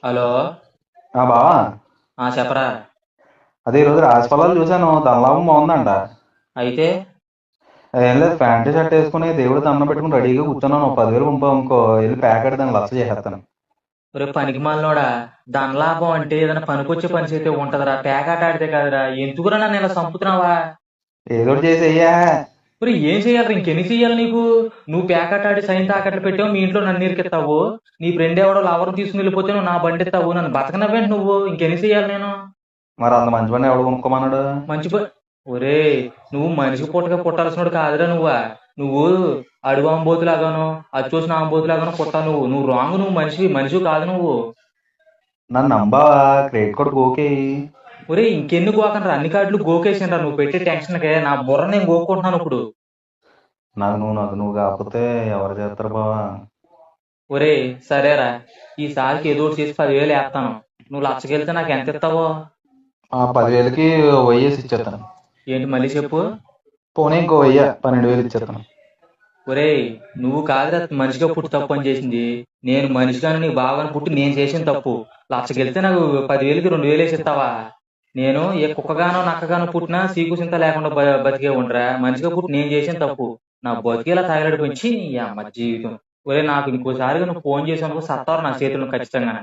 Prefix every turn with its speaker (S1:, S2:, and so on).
S1: Hello.
S2: బావా.
S1: చెప్పరా.
S2: అదే ఈరోజు రాశి ఫలాలు చూశాను, ధనలాభం బాగుందంట.
S1: అయితే
S2: ఏం లేదు, ప్యాంటు షర్ట్ వేసుకుని దేవుడు దండం పెట్టుకుని రెడీగా కూర్చున్నాను. 10,000 పంపావు అనుకో, వెళ్ళి ప్యాక్ దాన్ని లక్ష చేసేస్తాను.
S1: రేపు పనికి మాలినోడా, ధనలాభం అంటే ఏదైనా పనికొచ్చే పని చేస్తే ఉంటదిరా, పేకాట ఆడితే కాదురా. ఎందుకురా నన్ను ఇలా చంపుతున్నావా?
S2: ఏదో ఒకటి చేసి అయ్యా.
S1: మరి ఏం చెయ్యాలి, ఇంకెన్ని చెయ్యాలి నీకు? నువ్వు పేకాట ఆడి సైన్ తాకట్లు పెట్టావు, మీ ఇంట్లో నన్ను ఇరికిస్తావు. నీ ఫ్రెండ్ ఎవడో లవర్ తీసుకుని వెళ్ళిపోతే నువ్వు నా బండి ఎత్తావు, నన్ను బతకనవ్వేంటి నువ్వు? ఇంకెన్ని చెయ్యాలి నేను?
S2: మరి అంత మంచి పని ఎవడు కొనుక్కోమన్నాడు?
S1: మంచి పని. ఒరే, నువ్వు మనిషి పుట్టగా పుట్టాల్సినోడు కాదురా నువ్వు అడుగు ఆంబోతులాగాను, అచ్చోసిన ఆంబోతులాగాను పుట్టావు. నువ్వు రాంగ్, నువ్వు మనిషి కాదు నువ్వు.
S2: నన్ను నమ్మావా? Credit card okay.
S1: ఒరే, ఇంకెన్ని గోకనరా, అన్ని కార్డులు గోకేసిండ్రా. నువ్వు పెట్టే టెన్షన్కే నా బుర్ర నేను గోక్కుంటున్నాను ఇప్పుడు.
S2: నాకు నువ్వు కాకపోతే ఎవరు చేస్తారు బావా?
S1: ఒరే సరేరా, ఈసారికి ఏదో ఒకటి చేసి 10,000 వేస్తాను. నువ్వు లచ్చకెళ్తే నాకు ఎంత ఇస్తావో?
S2: ఆ 10,000కి వయ్యేసి ఇచ్చేస్తాను.
S1: ఏంటి మళ్ళీ చెప్పు?
S2: పోనీ ఇంకో 12,000 ఇచ్చేస్తాను.
S1: ఒరే, నువ్వు కాదురా మనిషిగా పుట్టి తప్పు అని చేసింది. నేను మనిషిగాను నీ బావగాను పుట్టి నేను చేసిన తప్పు. లచ్చకెళ్తే నాకు 10,000కి 2,000 వేసి ఇస్తావా? నేను ఏ కుక్కగానో నక్కగానో పుట్టినా సీకుసింత లేకుండా బతికే ఉండరా. మనిషిగా పుట్టి నేను చేసిన తప్పు. నా బతికేలా తగలడి పెంచి ఈ అమ్మ జీవితం. ఒరే, నాకు ఇంకోసారిగా నువ్వు ఫోన్ చేసావు సత్తారు నా చేతులను ఖచ్చితంగా.